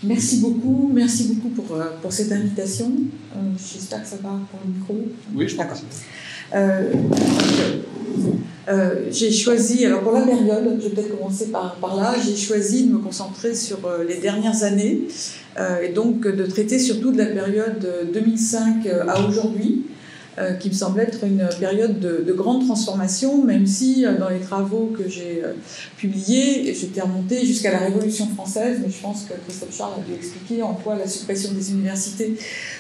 Merci beaucoup pour cette invitation. J'espère que ça va pour le micro. Oui, je crois. J'ai choisi, alors pour la période, je vais peut-être commencer par là, j'ai choisi de me concentrer sur les dernières années et donc de traiter surtout de la période 2005 à aujourd'hui, qui me semble être une période de grande transformation, même si dans les travaux que j'ai publiés, j'étais remontée jusqu'à la Révolution française, mais je pense que Christophe Charles a dû expliquer en quoi la suppression des universités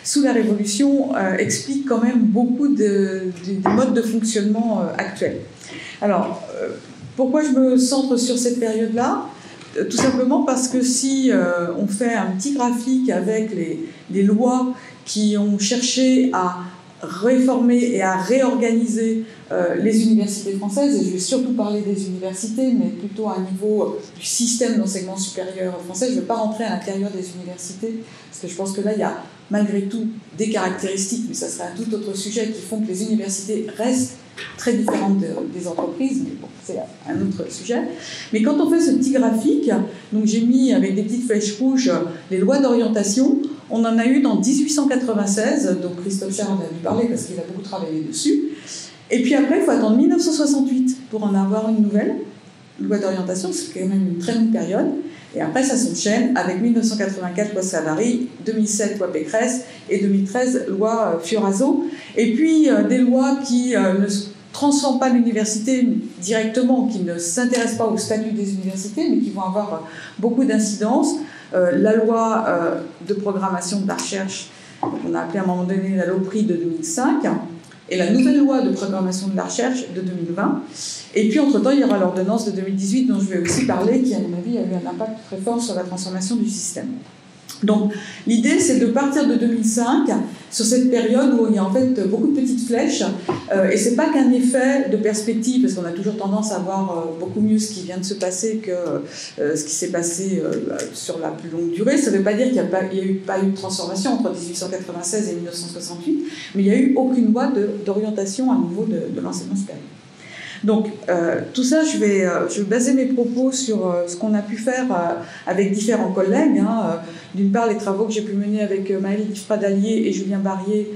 sous la Révolution explique quand même beaucoup des modes de fonctionnement actuels. Alors, pourquoi je me centre sur cette période-là ? Tout simplement parce que si on fait un petit graphique avec les lois qui ont cherché à réformer et à réorganiser les universités françaises, et je vais surtout parler des universités, mais plutôt à un niveau du système d'enseignement supérieur français. Je ne vais pas rentrer à l'intérieur des universités, parce que je pense que là, il y a malgré tout des caractéristiques, mais ça serait un tout autre sujet, qui font que les universités restent très différentes des entreprises, mais bon, c'est un autre sujet. Mais quand on fait ce petit graphique, donc j'ai mis avec des petites flèches rouges les lois d'orientation. On en a eu dans 1896, donc Christophe Charles en a dû parler parce qu'il a beaucoup travaillé dessus. Et puis après, il faut attendre 1968 pour en avoir une nouvelle loi d'orientation, c'est quand même une très longue période. Et après, ça s'enchaîne avec 1984, loi Savary, 2007, loi Pécresse, et 2013, loi Fioraso. Et puis, des lois qui ne transforment pas l'université directement, qui ne s'intéressent pas au statut des universités, mais qui vont avoir beaucoup d'incidences. La loi de programmation de la recherche, qu'on a appelée à un moment donné la LOPRI de 2005, et la nouvelle loi de programmation de la recherche de 2020. Et puis, entre-temps, il y aura l'ordonnance de 2018, dont je vais aussi parler, qui, à mon avis, a eu un impact très fort sur la transformation du système. Donc, l'idée, c'est de partir de 2005, sur cette période où il y a en fait beaucoup de petites flèches, et c'est pas qu'un effet de perspective, parce qu'on a toujours tendance à voir beaucoup mieux ce qui vient de se passer que ce qui s'est passé sur la plus longue durée. Ça ne veut pas dire qu'il n'y a pas eu de transformation entre 1896 et 1968, mais il n'y a eu aucune loi d'orientation à nouveau de l'enseignement supérieur. Donc, tout ça, je vais baser mes propos sur ce qu'on a pu faire avec différents collègues. D'une part, les travaux que j'ai pu mener avec Maëlle Fradalier et Julien Barrier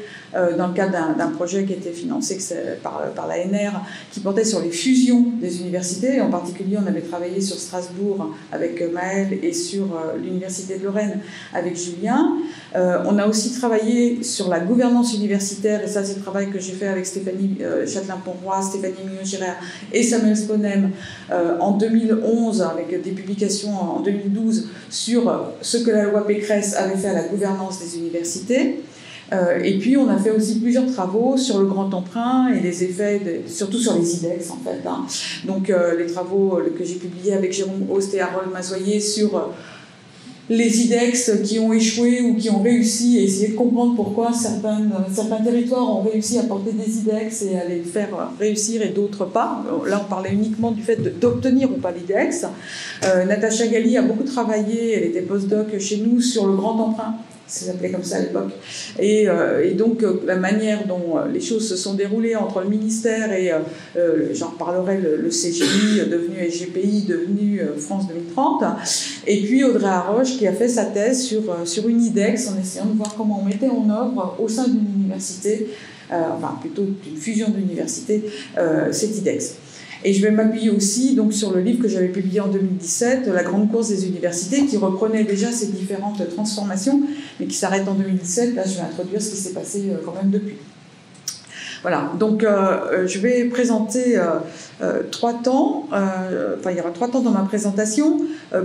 dans le cadre d'un projet qui était financé par l'ANR, qui portait sur les fusions des universités. En particulier, on avait travaillé sur Strasbourg avec Maëlle et sur l'Université de Lorraine avec Julien. On a aussi travaillé sur la gouvernance universitaire, et ça, c'est le travail que j'ai fait avec Stéphanie Châtelain-Ponroy, Stéphanie Mignot-Giraire et Samuel Sponem en 2011, avec des publications en 2012 sur ce que la loi Pécresse avait fait à la gouvernance des universités. Et puis, on a fait aussi plusieurs travaux sur le grand emprunt et les effets, surtout sur les IDEX, en fait. Donc, les travaux que j'ai publiés avec Jérôme Host et Harold Mazoyer sur les IDEX qui ont échoué ou qui ont réussi, et essayer de comprendre pourquoi certains territoires ont réussi à porter des IDEX et à les faire réussir et d'autres pas. Là, on parlait uniquement du fait d'obtenir ou pas l'IDEX. Natacha Gali a beaucoup travaillé, elle était postdoc chez nous, sur le grand emprunt. Ça s'appelait comme ça à l'époque. Et donc, la manière dont les choses se sont déroulées entre le ministère et, j'en reparlerai, le CGI, devenu SGPI, devenu France 2030. Et puis, Audrey Haroche, qui a fait sa thèse sur une IDEX, en essayant de voir comment on mettait en œuvre au sein d'une université, enfin, plutôt d'une fusion d'universités, cette IDEX. Et je vais m'appuyer aussi donc, sur le livre que j'avais publié en 2017, La grande course des universités, qui reprenait déjà ces différentes transformations, mais qui s'arrête en 2017. Là, je vais introduire ce qui s'est passé quand même depuis. Voilà, donc je vais présenter 3 temps, il y aura 3 temps dans ma présentation.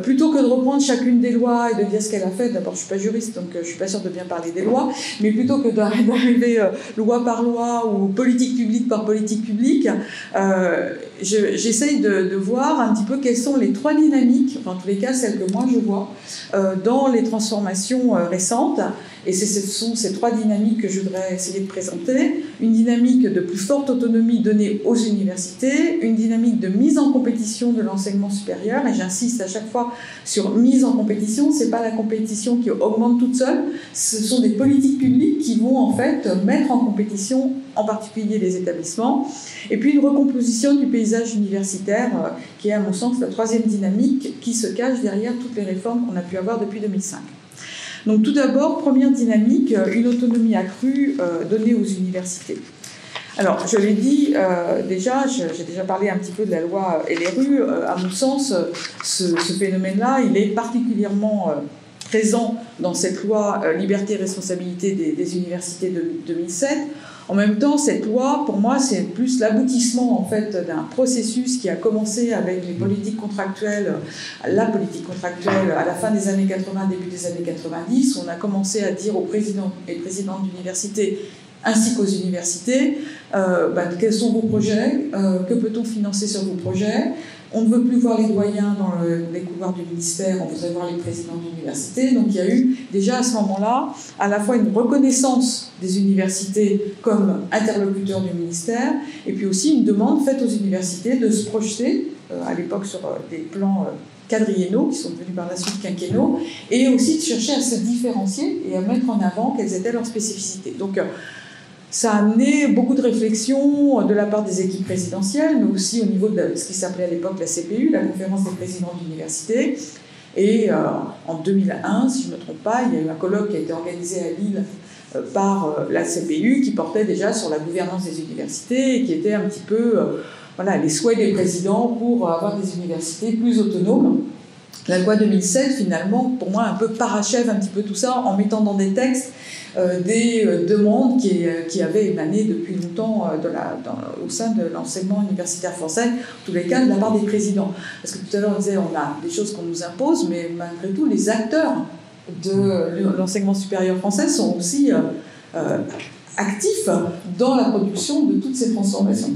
Plutôt que de reprendre chacune des lois et de dire ce qu'elle a fait, d'abord je ne suis pas juriste, donc je ne suis pas sûre de bien parler des lois, mais plutôt que d'arriver loi par loi ou politique publique par politique publique, j'essaye de voir un petit peu quelles sont les 3 dynamiques, enfin en tous les cas celles que moi je vois, dans les transformations récentes. Et ce sont ces 3 dynamiques que je voudrais essayer de présenter. Une dynamique de plus forte autonomie donnée aux universités, une dynamique de mise en compétition de l'enseignement supérieur, et j'insiste à chaque fois sur mise en compétition, ce n'est pas la compétition qui augmente toute seule, ce sont des politiques publiques qui vont en fait mettre en compétition en particulier les établissements, et puis une recomposition du paysage universitaire qui est à mon sens la 3e dynamique qui se cache derrière toutes les réformes qu'on a pu avoir depuis 2005. Donc tout d'abord, première dynamique, une autonomie accrue donnée aux universités. Alors, je l'ai dit déjà, j'ai déjà parlé un petit peu de la loi LRU. À mon sens, ce phénomène-là, il est particulièrement présent dans cette loi Liberté et responsabilité des universités de 2007. En même temps, cette loi, pour moi, c'est plus l'aboutissement en fait d'un processus qui a commencé avec les politiques contractuelles, la politique contractuelle à la fin des années 80, début des années 90. On a commencé à dire aux présidents et présidentes d'universités ainsi qu'aux universités, quels sont vos projets, que peut-on financer sur vos projets. On ne veut plus voir les doyens dans les couloirs du ministère, on voudrait voir les présidents d'université. Donc il y a eu déjà à ce moment-là à la fois une reconnaissance des universités comme interlocuteurs du ministère et puis aussi une demande faite aux universités de se projeter, à l'époque sur des plans quadriennaux qui sont devenus par la suite quinquennaux, et aussi de chercher à se différencier et à mettre en avant quelles étaient leurs spécificités. Donc ça a amené beaucoup de réflexions de la part des équipes présidentielles, mais aussi au niveau de ce qui s'appelait à l'époque la CPU, la Conférence des présidents d'université. Et en 2001, si je ne me trompe pas, il y a eu un colloque qui a été organisé à Lille par la CPU qui portait déjà sur la gouvernance des universités et qui était un petit peu les souhaits des présidents pour avoir des universités plus autonomes. La loi 2007, finalement, pour moi, un peu parachève un petit peu tout ça en mettant dans des textes des demandes qui avaient émané depuis longtemps au sein de l'enseignement universitaire français, en tous les cas de la part des présidents. Parce que tout à l'heure, on disait on a des choses qu'on nous impose, mais malgré tout, les acteurs de l'enseignement supérieur français sont aussi actifs dans la production de toutes ces transformations.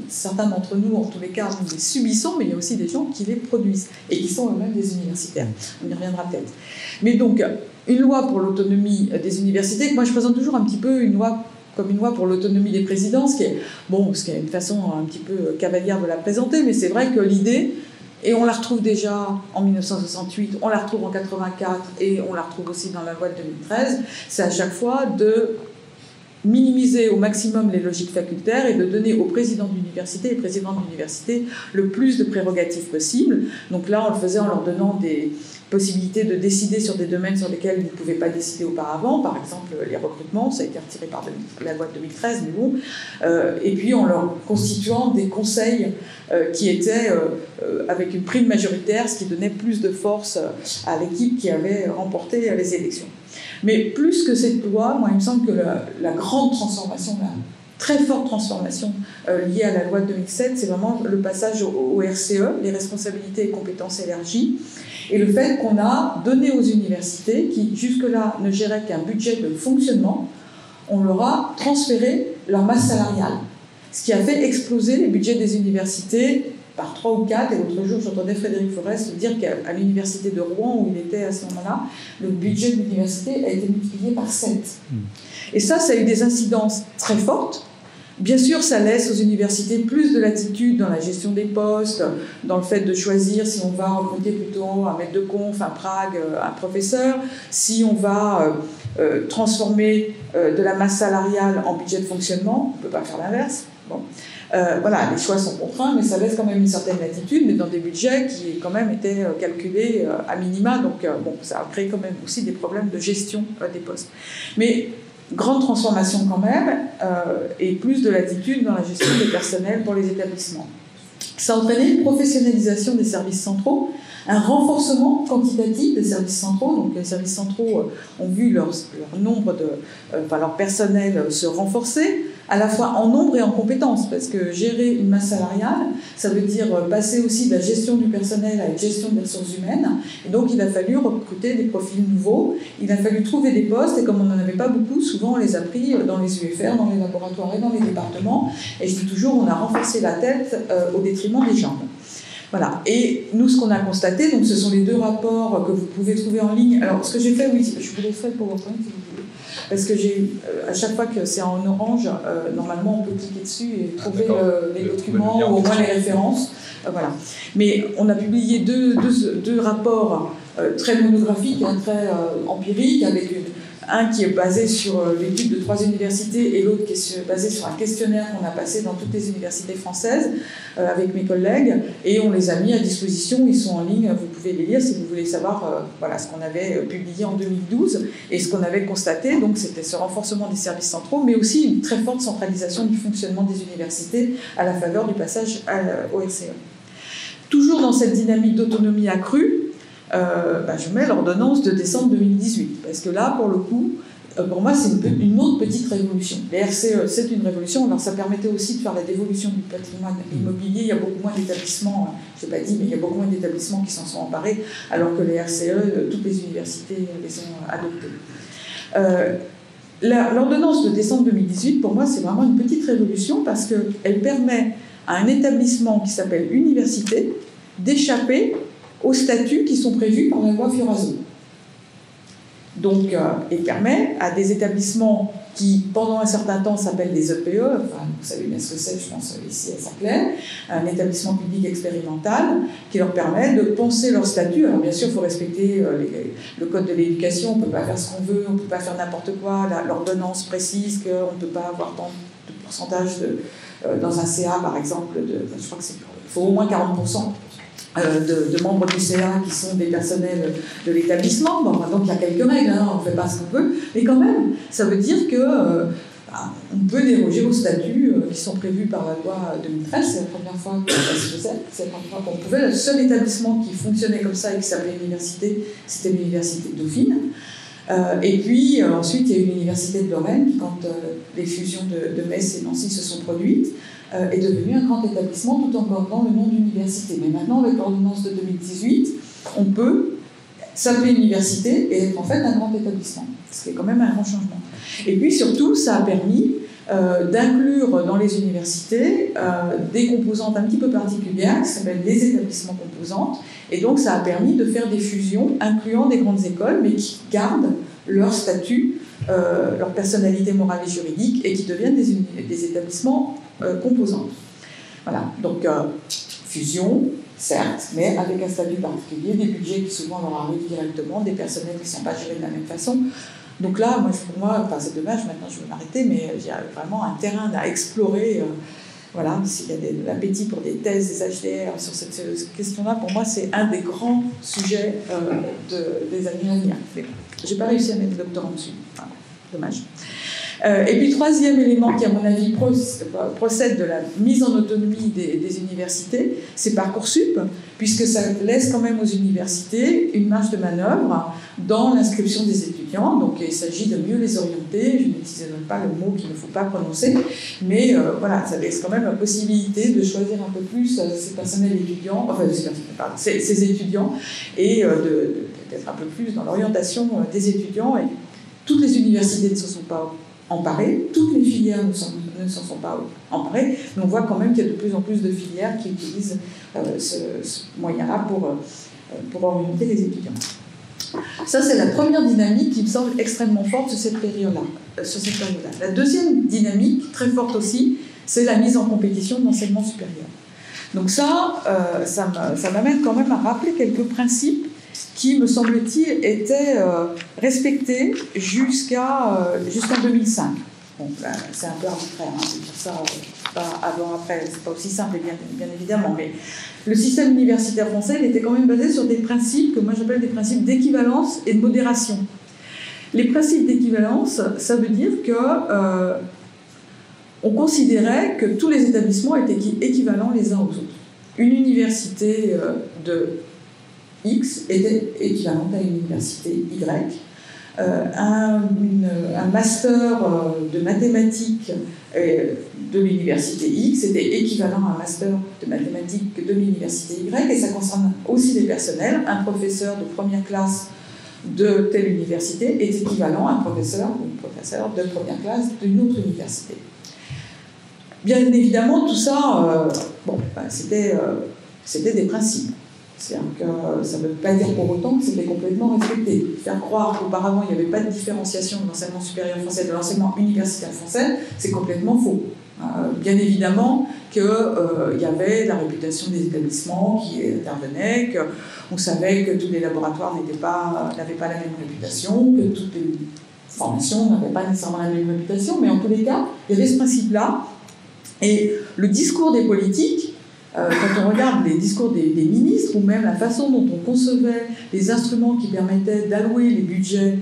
Certains d'entre nous, en tous les cas, nous les subissons, mais il y a aussi des gens qui les produisent et qui sont eux-mêmes des universitaires. On y reviendra peut-être. Mais donc, une loi pour l'autonomie des universités, que moi je présente toujours un petit peu comme une loi pour l'autonomie des présidents, ce qui est une façon un petit peu cavalière de la présenter, mais c'est vrai que l'idée, et on la retrouve déjà en 1968, on la retrouve en 84 et on la retrouve aussi dans la loi de 2013, c'est à chaque fois de minimiser au maximum les logiques facultaires et de donner aux présidents d'université et présidents d'université le plus de prérogatives possible. Donc là, on le faisait en leur donnant des possibilités de décider sur des domaines sur lesquels ils ne pouvaient pas décider auparavant, par exemple les recrutements, ça a été retiré par la loi de 2013, mais bon, et puis en leur constituant des conseils qui étaient avec une prime majoritaire, ce qui donnait plus de force à l'équipe qui avait remporté les élections. Mais plus que cette loi, moi il me semble que la grande transformation, la très forte transformation liée à la loi de 2007, c'est vraiment le passage au RCE, les responsabilités et compétences élargies, et le fait qu'on a donné aux universités, qui jusque-là ne géraient qu'un budget de fonctionnement, on leur a transféré leur masse salariale. Ce qui a fait exploser les budgets des universités par 3 ou 4. Et l'autre jour, j'entendais Frédéric Forest dire qu'à l'université de Rouen, où il était à ce moment-là, le budget de l'université a été multiplié par 7. Et ça a eu des incidences très fortes. Bien sûr, ça laisse aux universités plus de latitude dans la gestion des postes, dans le fait de choisir si on va recruter plutôt un maître de conf, un prague, un professeur, si on va transformer de la masse salariale en budget de fonctionnement. On ne peut pas faire l'inverse. Bon. Les choix sont contraints, mais ça laisse quand même une certaine latitude, mais dans des budgets qui quand même étaient calculés à minima, donc ça a créé quand même aussi des problèmes de gestion des postes. Mais grande transformation quand même, et plus de latitude dans la gestion des personnels pour les établissements. Ça a entraîné une professionnalisation des services centraux, un renforcement quantitatif des services centraux. Donc les services centraux ont vu leur nombre leur personnel se renforcer, à la fois en nombre et en compétences, parce que gérer une masse salariale, ça veut dire passer aussi de la gestion du personnel à une gestion des ressources humaines. Et donc il a fallu recruter des profils nouveaux, il a fallu trouver des postes, et comme on n'en avait pas beaucoup, souvent on les a pris dans les UFR, dans les laboratoires et dans les départements. Et je dis toujours, on a renforcé la tête au détriment des jambes. Voilà. Et nous, ce qu'on a constaté, donc ce sont les 2 rapports que vous pouvez trouver en ligne. Alors, ce que j'ai fait, oui, je vous laisserai le PowerPoint si vous voulez. Parce que à chaque fois que c'est en orange, normalement, on peut cliquer dessus et trouver les documents ou au moins les références. Voilà. Mais on a publié deux rapports très monographiques, très empiriques, avec un qui est basé sur l'étude de 3 universités et l'autre qui est basé sur un questionnaire qu'on a passé dans toutes les universités françaises avec mes collègues, et on les a mis à disposition, ils sont en ligne, vous pouvez les lire si vous voulez savoir voilà, ce qu'on avait publié en 2012 et ce qu'on avait constaté. Donc c'était ce renforcement des services centraux, mais aussi une très forte centralisation du fonctionnement des universités à la faveur du passage au RCE. Toujours dans cette dynamique d'autonomie accrue, je mets l'ordonnance de décembre 2018, parce que là, pour le coup, pour moi, c'est une autre petite révolution. Les RCE, c'est une révolution. Alors, ça permettait aussi de faire la dévolution du patrimoine immobilier. Il y a beaucoup moins d'établissements, je ne l'ai pas dit, mais il y a beaucoup moins d'établissements qui s'en sont emparés, alors que les RCE, toutes les universités les ont adoptés. L'ordonnance de décembre 2018, pour moi, c'est vraiment une petite révolution, parce qu'elle permet à un établissement qui s'appelle université d'échapper aux statuts qui sont prévus par la loi Fioraso. Donc, il permet à des établissements qui, pendant un certain temps, s'appellent des EPE, enfin, vous savez bien ce que c'est, je pense, ici à Saclay, un établissement public expérimental, qui leur permet de penser leur statut. Alors, bien sûr, il faut respecter le code de l'éducation, on ne peut pas faire ce qu'on veut, on ne peut pas faire n'importe quoi, l'ordonnance précise qu'on ne peut pas avoir tant de pourcentage dans un CA, par exemple, je crois qu'il faut au moins 40% de membres du CA qui sont des personnels de l'établissement. Bon, donc il y a quelques règles, hein, on ne fait pas ce qu'on veut, mais quand même, ça veut dire qu'on peut déroger aux statuts qui sont prévus par la loi 2013. C'est la première fois qu'on pouvait. Le seul établissement qui fonctionnait comme ça et qui s'appelait université, c'était l'université de Dauphine. Et puis ensuite, il y a eu l'université de Lorraine, quand les fusions de Metz et Nancy se sont produites, est devenu un grand établissement tout en gardant le nom d'université. Mais maintenant, avec l'ordonnance de 2018, on peut s'appeler université et être en fait un grand établissement, ce qui est quand même un grand changement. Et puis surtout, ça a permis d'inclure dans les universités des composantes un petit peu particulières qui s'appellent les établissements composantes, et donc ça a permis de faire des fusions incluant des grandes écoles mais qui gardent leur statut, leur personnalité morale et juridique, et qui deviennent des établissements composants. Voilà, donc fusion, certes, mais avec un statut particulier, des budgets qui souvent leur arrivent directement, des personnels qui ne sont pas gérés de la même façon. Donc là, pour moi, enfin, c'est dommage, maintenant je vais m'arrêter, mais il y a vraiment un terrain à explorer. Voilà, s'il y a de l'appétit pour des thèses, des HDR sur cette question-là, pour moi, c'est un des grands sujets des années à venir. Je n'ai pas réussi à mettre le doctorat dessus. Enfin, dommage. Et puis, troisième élément qui, à mon avis, procède de la mise en autonomie des universités, c'est Parcoursup, puisque ça laisse quand même aux universités une marge de manœuvre dans l'inscription des étudiants. Donc, il s'agit de mieux les orienter. Je n'utilise pas le mot qu'il ne faut pas prononcer, mais voilà, ça laisse quand même la possibilité de choisir un peu plus ces personnels étudiants, enfin, ces étudiants, et d'être un peu plus dans l'orientation des étudiants. Et toutes les universités ne se sont pas emparées, toutes les filières ne s'en sont pas emparées, mais on voit quand même qu'il y a de plus en plus de filières qui utilisent ce moyen-là pour orienter les étudiants. Ça, c'est la première dynamique qui me semble extrêmement forte sur cette période-là. La deuxième dynamique, très forte aussi, c'est la mise en compétition de l'enseignement supérieur. Donc ça m'amène quand même à rappeler quelques principes qui, me semble-t-il, étaient respectés jusqu'en 2005. Bon, c'est un peu arbitraire, hein, de dire ça, pas avant-après, c'est pas aussi simple, bien évidemment, mais le système universitaire français, il était quand même basé sur des principes que moi j'appelle des principes d'équivalence et de modération. Les principes d'équivalence, ça veut dire que on considérait que tous les établissements étaient équivalents les uns aux autres. Une université de X était équivalente à une université Y. Un master de mathématiques de l'université X était équivalent à un master de mathématiques de l'université Y, et ça concerne aussi les personnels. Un professeur de première classe de telle université est équivalent à un professeur ou une professeure de première classe d'une autre université. Bien évidemment, tout ça, c'était des principes. C'est-à-dire que ça ne veut pas dire pour autant que c'était complètement respecté. Faire croire qu'auparavant il n'y avait pas de différenciation de l'enseignement supérieur français et de l'enseignement universitaire français, c'est complètement faux. Bien évidemment qu'il y avait la réputation des établissements qui intervenaient, qu'on savait que tous les laboratoires n'avaient pas la même réputation, que toutes les formation n'avait pas nécessairement la même réputation, mais en tous les cas, il y avait ce principe-là. Et le discours des politiques, quand on regarde les discours des ministres, ou même la façon dont on concevait les instruments qui permettaient d'allouer les budgets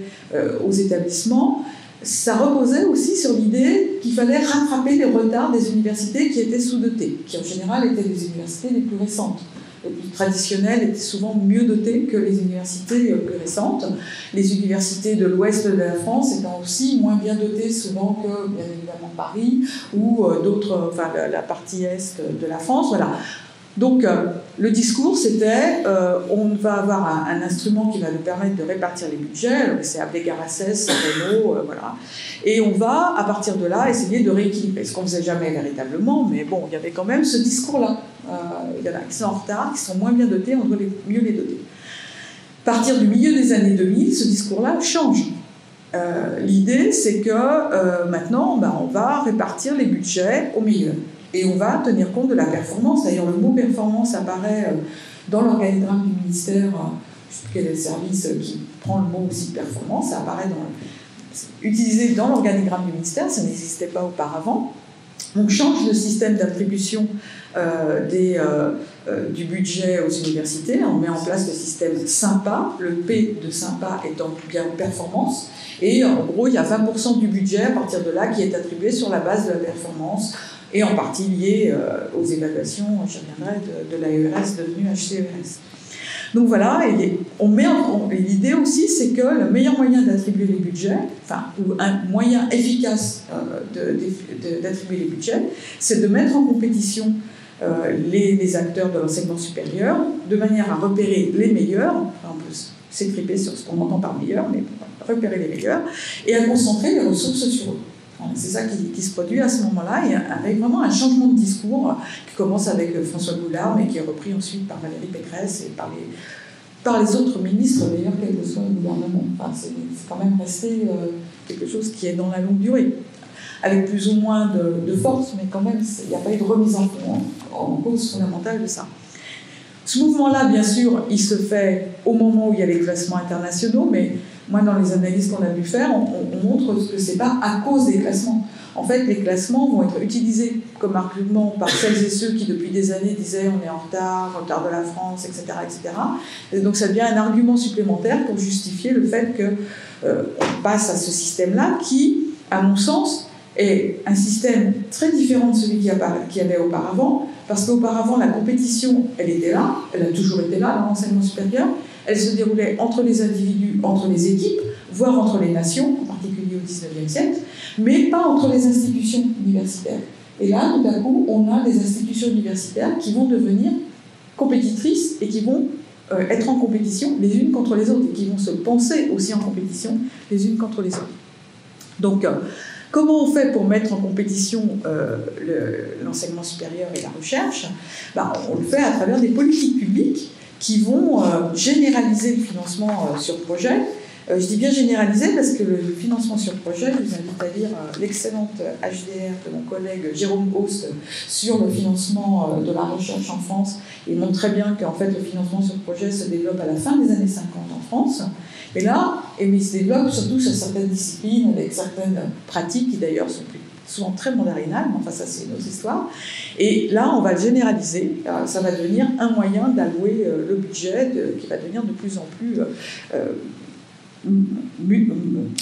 aux établissements, ça reposait aussi sur l'idée qu'il fallait rattraper les retards des universités qui étaient sous-dotées, qui en général étaient les universités les plus récentes. Les plus traditionnelles étaient souvent mieux dotées que les universités plus récentes. Les universités de l'ouest de la France étant aussi moins bien dotées souvent que, bien évidemment, Paris ou d'autres, enfin la partie est de la France. Voilà. Donc, le discours, c'était on va avoir un instrument qui va nous permettre de répartir les budgets, c'est appelé Garacès, Renault, voilà. Et on va, à partir de là, essayer de rééquilibrer. Ce qu'on ne faisait jamais véritablement, mais bon, il y avait quand même ce discours-là. Il y en a qui sont en retard, qui sont moins bien dotés, on doit mieux les doter. À partir du milieu des années 2000, ce discours-là change. L'idée, c'est que maintenant, on va répartir les budgets au milieu. Et on va tenir compte de la performance. D'ailleurs, le mot performance apparaît dans l'organigramme du ministère, je ne sais plus quel est le service qui prend le mot aussi performance, ça apparaît utilisé dans l'organigramme du ministère, ça n'existait pas auparavant. On change le système d'attribution du budget aux universités, on met en place le système SYMPA, le P de SYMPA étant bien performance, et en gros, il y a 20% du budget à partir de là qui est attribué sur la base de la performance, et en partie lié aux évaluations, je reviendrai, de l'AERS devenue HCERS. Donc voilà, l'idée aussi, c'est que le meilleur moyen d'attribuer les budgets, ou un moyen efficace d'attribuer les budgets, c'est de mettre en compétition les acteurs de l'enseignement supérieur, de manière à repérer les meilleurs, on peut s'étriper sur ce qu'on entend par meilleurs, mais repérer les meilleurs, et à concentrer les ressources sur eux. C'est ça qui se produit à ce moment-là, et avec vraiment un changement de discours qui commence avec François Boulard, mais qui est repris ensuite par Valérie Pécresse et par les autres ministres, d'ailleurs, quel que soit le gouvernement. C'est quand même resté quelque chose qui est dans la longue durée, avec plus ou moins de force, mais quand même, il n'y a pas eu de remise en cause fondamentale de ça. Ce mouvement-là, bien sûr, il se fait au moment où il y a les classements internationaux, mais moi, dans les analyses qu'on a pu faire, on montre que ce n'est pas à cause des classements. En fait, les classements vont être utilisés comme argument par celles et ceux qui, depuis des années, disaient on est en retard de la France, etc., etc. Et donc, ça devient un argument supplémentaire pour justifier le fait qu'on passe à ce système-là qui, à mon sens, est un système très différent de celui qu'il y avait auparavant, parce qu'auparavant, la compétition, elle était là, elle a toujours été là dans l'enseignement supérieur, elle se déroulait entre les individus, entre les équipes, voire entre les nations, en particulier au XIXe siècle, mais pas entre les institutions universitaires. Et là, tout à coup, on a des institutions universitaires qui vont devenir compétitrices et qui vont être en compétition les unes contre les autres, et qui vont se penser aussi en compétition les unes contre les autres. Donc, comment on fait pour mettre en compétition l'enseignement supérieur et la recherche ? On le fait à travers des politiques publiques qui vont généraliser le financement sur projet. Je dis bien généraliser parce que le financement sur projet, je vous invite à lire l'excellente HDR de mon collègue Jérôme Host sur le financement de la recherche en France. Il montre très bien qu'en fait le financement sur projet se développe à la fin des années 50 en France. Et là, il se développe surtout sur certaines disciplines, avec certaines pratiques qui d'ailleurs sont souvent très mandarinales, mais enfin ça c'est une autre histoire. Et là, on va le généraliser, ça va devenir un moyen d'allouer le budget qui va devenir de plus en plus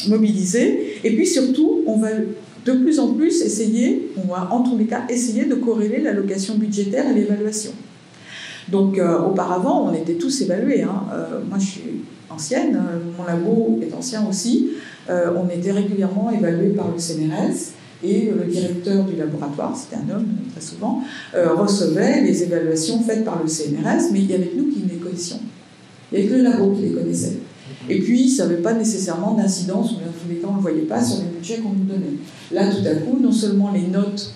mobilisé. Et puis surtout, on va de plus en plus on va en tous les cas essayer de corréler l'allocation budgétaire et l'évaluation. Donc auparavant, on était tous évalués. Moi, je suis ancienne, mon labo est ancien aussi. On était régulièrement évalués par le CNRS et le directeur du laboratoire, c'était un homme très souvent, recevait les évaluations faites par le CNRS, mais il y avait que nous qui les connaissions. Il n'y avait que le labo qui les connaissait. Et puis, ça n'avait pas nécessairement d'incidence, ou dans tous les cas, on ne le voyait pas sur les budgets qu'on nous donnait. Là, tout à coup, non seulement les notes,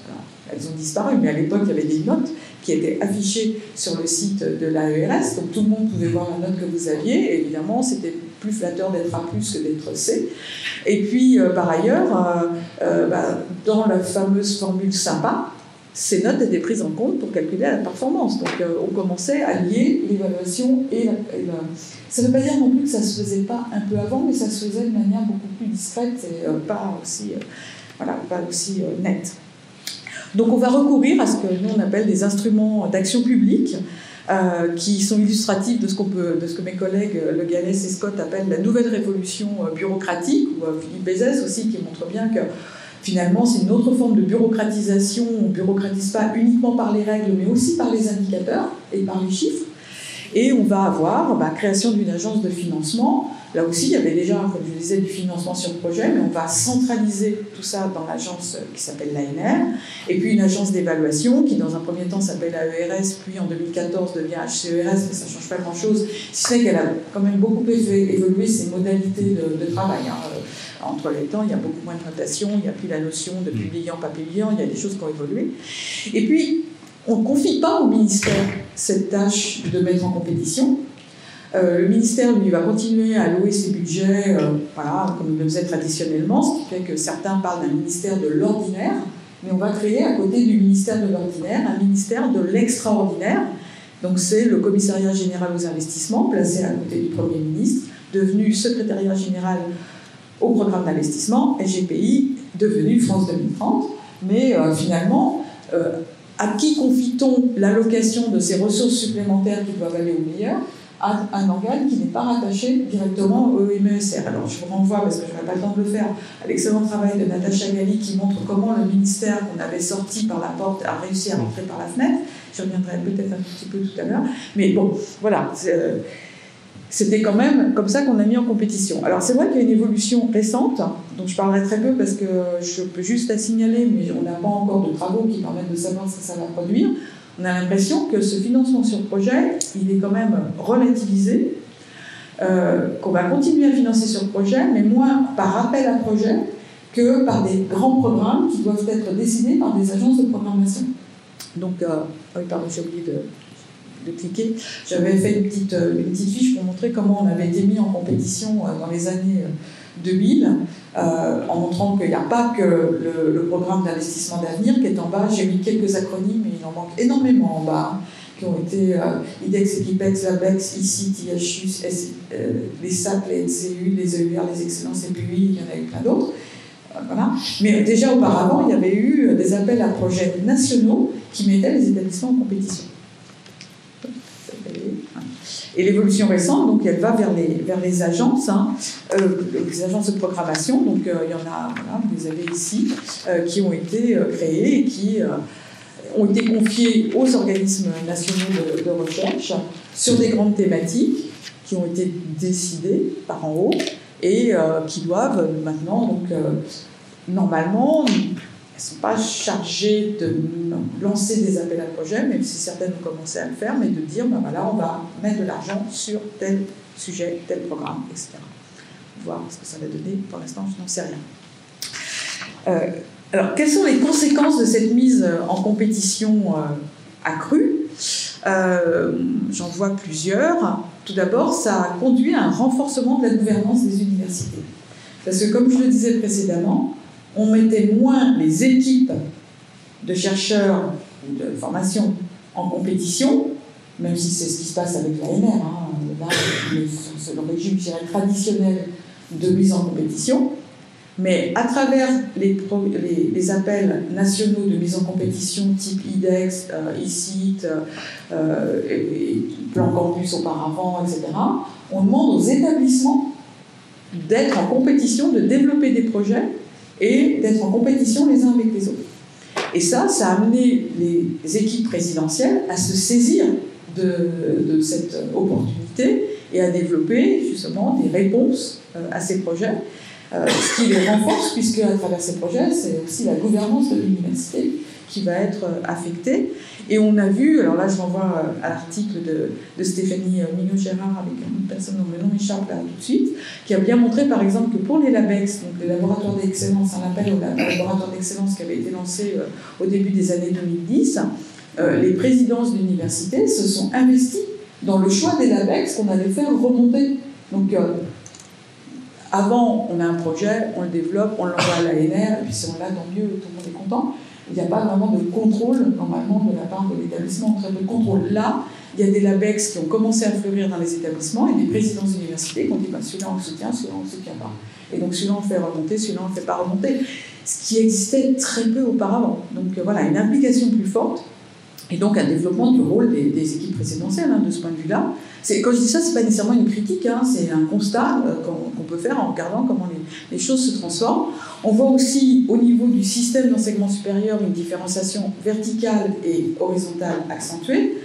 elles ont disparu, mais à l'époque, il y avait des notes qui étaient affichées sur le site de l'AERS, donc tout le monde pouvait voir la note que vous aviez, et évidemment, c'était plus flatteur d'être A+, que d'être C. Et puis, par ailleurs, dans la fameuse formule SYMPA, ces notes étaient prises en compte pour calculer la performance. Donc on commençait à lier l'évaluation et la... Ça ne veut pas dire non plus que ça ne se faisait pas un peu avant, mais ça se faisait de manière beaucoup plus discrète et pas aussi nette. Donc on va recourir à ce que nous on appelle des instruments d'action publique, qui sont illustratifs de ce que mes collègues Le Gallès et Scott appellent la nouvelle révolution bureaucratique, ou Philippe Bézès aussi, qui montre bien que finalement c'est une autre forme de bureaucratisation. On ne bureaucratise pas uniquement par les règles, mais aussi par les indicateurs et par les chiffres. Et on va avoir création d'une agence de financement. Là aussi, il y avait déjà, comme je disais, du financement sur projet, mais on va centraliser tout ça dans l'agence qui s'appelle l'ANR, et puis une agence d'évaluation qui, dans un premier temps, s'appelle AERS, puis en 2014 devient HCERS, mais ça ne change pas grand-chose, si ce n'est qu'elle a quand même beaucoup fait évoluer ses modalités de travail. Entre les temps, il y a beaucoup moins de notation, il n'y a plus la notion de publiant, pas publiant, il y a des choses qui ont évolué. Et puis, on ne confie pas au ministère cette tâche de mettre en compétition. Le ministère, lui, va continuer à allouer ses budgets, comme il le faisait traditionnellement, ce qui fait que certains parlent d'un ministère de l'ordinaire, mais on va créer à côté du ministère de l'ordinaire un ministère de l'extraordinaire. Donc c'est le commissariat général aux investissements, placé à côté du Premier ministre, devenu secrétariat général au programme d'investissement, SGPI, devenu France 2030. Mais finalement, à qui confie-t-on l'allocation de ces ressources supplémentaires qui doivent aller au meilleur? À un organe qui n'est pas rattaché directement au MESR. Alors je vous renvoie, parce que je n'aurai pas le temps de le faire, à l'excellent travail de Natacha Gali qui montre comment le ministère qu'on avait sorti par la porte a réussi à rentrer par la fenêtre. Je reviendrai peut-être un petit peu tout à l'heure. Mais bon, voilà. C'était quand même comme ça qu'on a mis en compétition. Alors c'est vrai qu'il y a une évolution récente, dont je parlerai très peu parce que je peux juste la signaler, mais on n'a pas encore de travaux qui permettent de savoir ce que ça va produire. On a l'impression que ce financement sur projet, il est quand même relativisé, qu'on va continuer à financer sur projet, mais moins par appel à projet que par des grands programmes qui doivent être décidés par des agences de programmation. Donc, oui, pardon, j'ai oublié de cliquer. J'avais fait une petite fiche pour montrer comment on avait été mis en compétition dans les années 2000, en montrant qu'il n'y a pas que le programme d'investissement d'avenir qui est en bas. J'ai mis quelques acronymes, mais il en manque énormément en bas, qui ont été IDEX, Equipex, Labex, ICI, IHUS, les SAP, les NCU, les EUR, les Excellences, et puis il y en a eu plein d'autres. Voilà. Mais déjà auparavant, il y avait eu des appels à projets nationaux qui mettaient les établissements en compétition. Et l'évolution récente, donc, elle va vers les agences, les agences de programmation. Donc, il y en a, voilà, vous les avez ici, qui ont été créées et qui ont été confiées aux organismes nationaux de recherche sur des grandes thématiques qui ont été décidées par en haut et qui doivent maintenant, donc, normalement, elles ne sont pas chargées de lancer des appels à projets, même si certaines ont commencé à le faire, mais de dire, voilà, on va mettre de l'argent sur tel sujet, tel programme, etc. Voir ce que ça va donner. Pour l'instant, je n'en sais rien. Alors, quelles sont les conséquences de cette mise en compétition accrue? J'en vois plusieurs. Tout d'abord, ça a conduit à un renforcement de la gouvernance des universités. Parce que, comme je le disais précédemment, on mettait moins les équipes de chercheurs ou de formation en compétition, même si c'est ce qui se passe avec l'ANR, là, c'est le régime, je dirais, traditionnel de mise en compétition, mais à travers les appels nationaux de mise en compétition type IDEX, ICIT, Plan Campus auparavant, etc., on demande aux établissements d'être en compétition, de développer des projets et d'être en compétition les uns avec les autres. Et ça a amené les équipes présidentielles à se saisir de cette opportunité et à développer justement des réponses à ces projets, ce qui les renforce, puisque à travers ces projets, c'est aussi la gouvernance de l'université qui va être affectée. Et on a vu, alors là je renvoie à l'article de Stéphanie Mignot-Gérard avec une personne dont le nom m'échappe là tout de suite, qui a bien montré par exemple que pour les LABEX, donc les laboratoires d'excellence, un appel au laboratoire d'excellence qui avait été lancé au début des années 2010, les présidences d'universités se sont investies dans le choix des LABEX qu'on allait faire remonter. Donc avant, on a un projet, on le développe, on l'envoie à l'ANR, et puis si on l'a, tant mieux, tout le monde est content. il n'y a pas vraiment de contrôle, normalement, de la part de l'établissement, très peu de contrôle. Là, il y a des LABEX qui ont commencé à fleurir dans les établissements et des présidents d'université qui ont dit celui-là on le soutient, celui-là on ne le soutient pas. Et donc celui-là on le fait remonter, celui-là on ne le fait pas remonter. Ce qui existait très peu auparavant. Donc voilà, une implication plus forte et donc un développement du rôle des équipes présidentielles de ce point de vue-là. Quand je dis ça, ce n'est pas nécessairement une critique, c'est un constat qu'on peut faire en regardant comment les choses se transforment. On voit aussi au niveau du système d'enseignement supérieur une différenciation verticale et horizontale accentuée.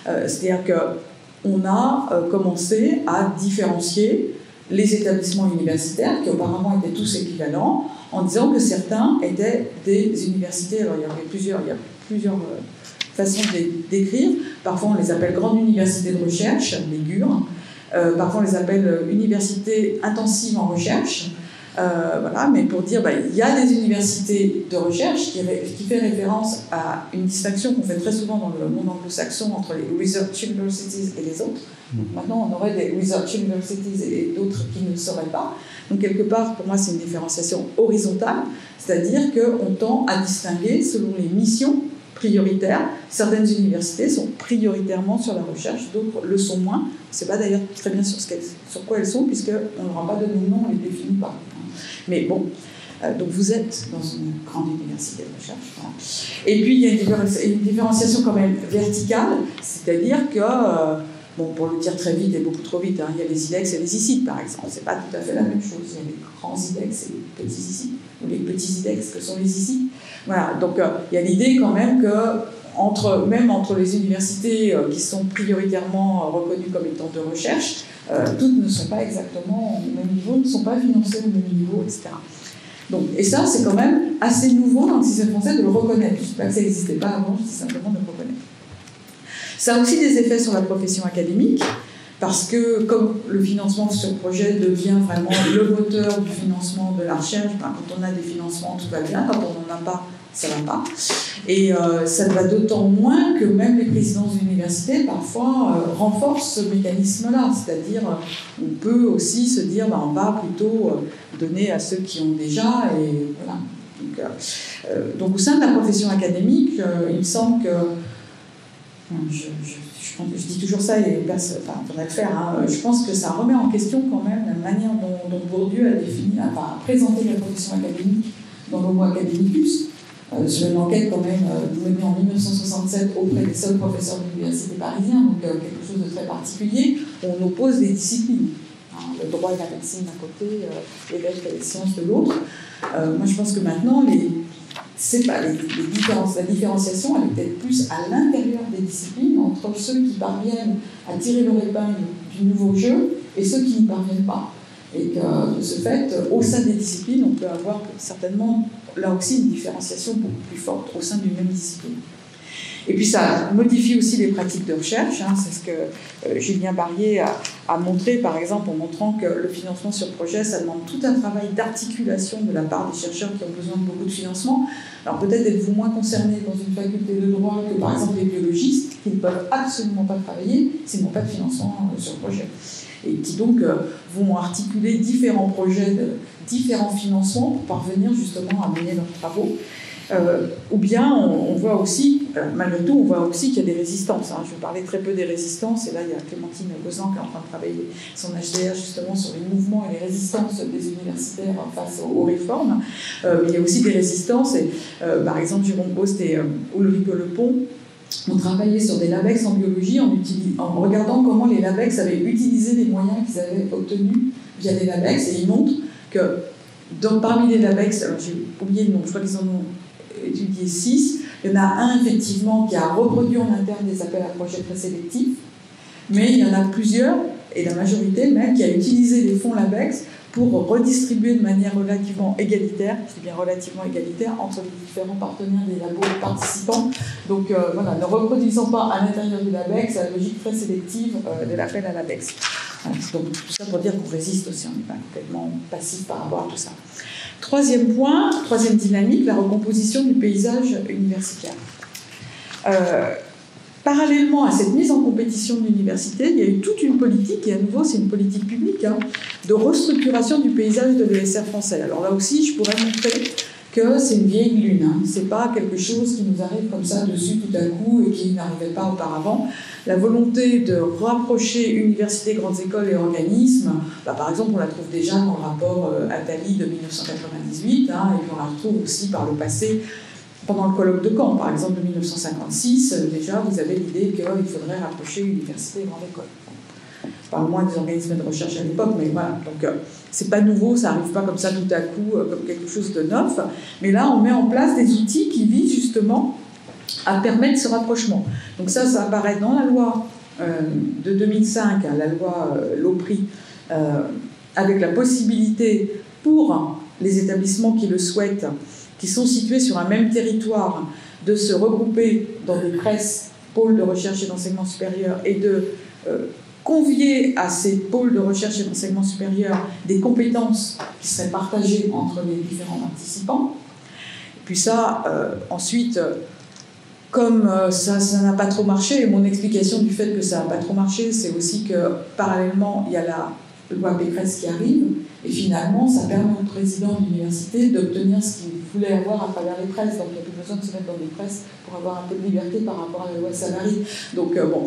C'est-à-dire qu'on a commencé à différencier les établissements universitaires, qui auparavant étaient tous équivalents, en disant que certains étaient des universités. Alors il y a plusieurs façons de les décrire. Parfois on les appelle grandes universités de recherche, les GUR. Parfois on les appelle universités intensives en recherche. Voilà, mais pour dire, il y a des universités de recherche qui fait référence à une distinction qu'on fait très souvent dans le monde anglo-saxon entre les research universities et les autres. Donc maintenant, on aurait des research universities et d'autres qui ne le seraient pas. Donc quelque part, pour moi, c'est une différenciation horizontale, c'est-à-dire qu'on tend à distinguer selon les missions prioritaires. Certaines universités sont prioritairement sur la recherche, d'autres le sont moins. On ne sait pas d'ailleurs très bien sur quoi elles sont, puisqu'on ne leur a pas donné de nom, on ne les définit pas. Mais bon, donc vous êtes dans une grande université de recherche. Voilà. Et puis il y a une différenciation quand même verticale, c'est-à-dire que, pour le dire très vite et beaucoup trop vite, il y a les IDEX et les ICIT par exemple. C'est pas tout à fait la même chose. Il y a les grands IDEX et les petits ICIT, ou les petits IDEX que sont les ICIT. Voilà, donc il y a l'idée quand même que même entre les universités qui sont prioritairement reconnues comme étant de recherche, toutes ne sont pas exactement au même niveau, ne sont pas financées au même niveau, etc. Donc, et ça, c'est quand même assez nouveau dans le système français de le reconnaître. Je ne dis pas que ça n'existait pas avant, je dis simplement de le reconnaître. Ça a aussi des effets sur la profession académique, parce que comme le financement sur projet devient vraiment le moteur du financement de la recherche, quand on a des financements, tout va bien, quand on n'en a pas, ça ne va pas. Et ça va d'autant moins que même les présidences d'université, parfois, renforcent ce mécanisme-là. C'est-à-dire, on peut aussi se dire, on va plutôt donner à ceux qui ont déjà, et voilà. Donc au sein de la profession académique, il me semble que... Je dis toujours ça, et il faudrait le faire. Je pense que ça remet en question quand même la manière dont Bourdieu a présenté la profession académique dans l'Homo academicus. Sur une enquête quand même menée en 1967 auprès des seuls professeurs de l'université parisienne, donc quelque chose de très particulier, où on oppose des disciplines. Le droit et la médecine d'un côté, les lettres et les sciences de l'autre. Moi je pense que maintenant, la différenciation, elle est peut-être plus à l'intérieur des disciplines, entre ceux qui parviennent à tirer leur épingle du nouveau jeu et ceux qui n'y parviennent pas. Et que, de ce fait, au sein des disciplines, on peut avoir certainement, là aussi, une différenciation beaucoup plus forte au sein d'une même discipline. Et puis ça modifie aussi les pratiques de recherche. C'est ce que Julien Barrier a montré, par exemple, en montrant que le financement sur projet, ça demande tout un travail d'articulation de la part des chercheurs qui ont besoin de beaucoup de financement. Alors peut-être êtes-vous moins concerné dans une faculté de droit que, par exemple, les biologistes, qui ne peuvent absolument pas travailler s'ils n'ont pas de financement sur projet. Et qui donc vont articuler différents projets, différents financements pour parvenir justement à mener leurs travaux. Ou bien on voit aussi, malgré tout, on voit aussi qu'il y a des résistances. Je parlais très peu des résistances, et là il y a Clémentine Gozan qui est en train de travailler son HDR justement sur les mouvements et les résistances des universitaires face aux réformes. Mais il y a aussi des résistances, et par exemple Jérôme Bost et Ulrike Lepont ont travaillé sur des LABEX en biologie en regardant comment les LABEX avaient utilisé les moyens qu'ils avaient obtenus via les LABEX, et ils montrent que parmi les LABEX, alors j'ai oublié le nom, je crois qu'ils en ont étudié 6, il y en a un effectivement qui a reproduit en interne des appels à projets présélectifs, mais il y en a plusieurs, et la majorité même, qui a utilisé les fonds LABEX pour redistribuer de manière relativement égalitaire, je dis bien relativement égalitaire, entre les différents partenaires des labos participants. Donc voilà, ne reproduisant pas à l'intérieur du LABEX la logique très sélective de l'appel à LABEX. Donc tout ça pour dire qu'on résiste aussi, on n'est pas complètement passif par rapport à tout ça. Troisième point, troisième dynamique, la recomposition du paysage universitaire. Parallèlement à cette mise en compétition de l'université, il y a eu toute une politique, et à nouveau c'est une politique publique, de restructuration du paysage de l'ESR français. Alors là aussi, je pourrais montrer que c'est une vieille lune. Hein. Ce n'est pas quelque chose qui nous arrive comme ça dessus tout à coup et qui n'arrivait pas auparavant. La volonté de rapprocher universités, grandes écoles et organismes, par exemple, on la trouve déjà dans le rapport Attali de 1998, hein, et puis on la retrouve aussi par le passé pendant le colloque de Caen, par exemple, de 1956. Déjà, vous avez l'idée qu'il faudrait rapprocher universités et grandes écoles. Je parle moins des organismes de recherche à l'époque, mais voilà. Donc, c'est pas nouveau, ça n'arrive pas comme ça tout à coup, comme quelque chose de neuf. Mais là, on met en place des outils qui visent justement à permettre ce rapprochement. Donc ça apparaît dans la loi de 2005, la loi Lopri, avec la possibilité pour les établissements qui le souhaitent, qui sont situés sur un même territoire, de se regrouper dans des presses, pôles de recherche et d'enseignement supérieur, et de convier à ces pôles de recherche et d'enseignement supérieur des compétences qui seraient partagées entre les différents participants. Puis ça, ensuite, comme ça n'a pas trop marché, et mon explication du fait que ça n'a pas trop marché, c'est aussi que parallèlement, il y a la loi Pécresse qui arrive, et finalement, ça permet au président de l'université d'obtenir ce qu'il voulait avoir à travers les presses. Donc il n'y a plus besoin de se mettre dans des presses pour avoir un peu de liberté par rapport à la loi Savary. Donc bon,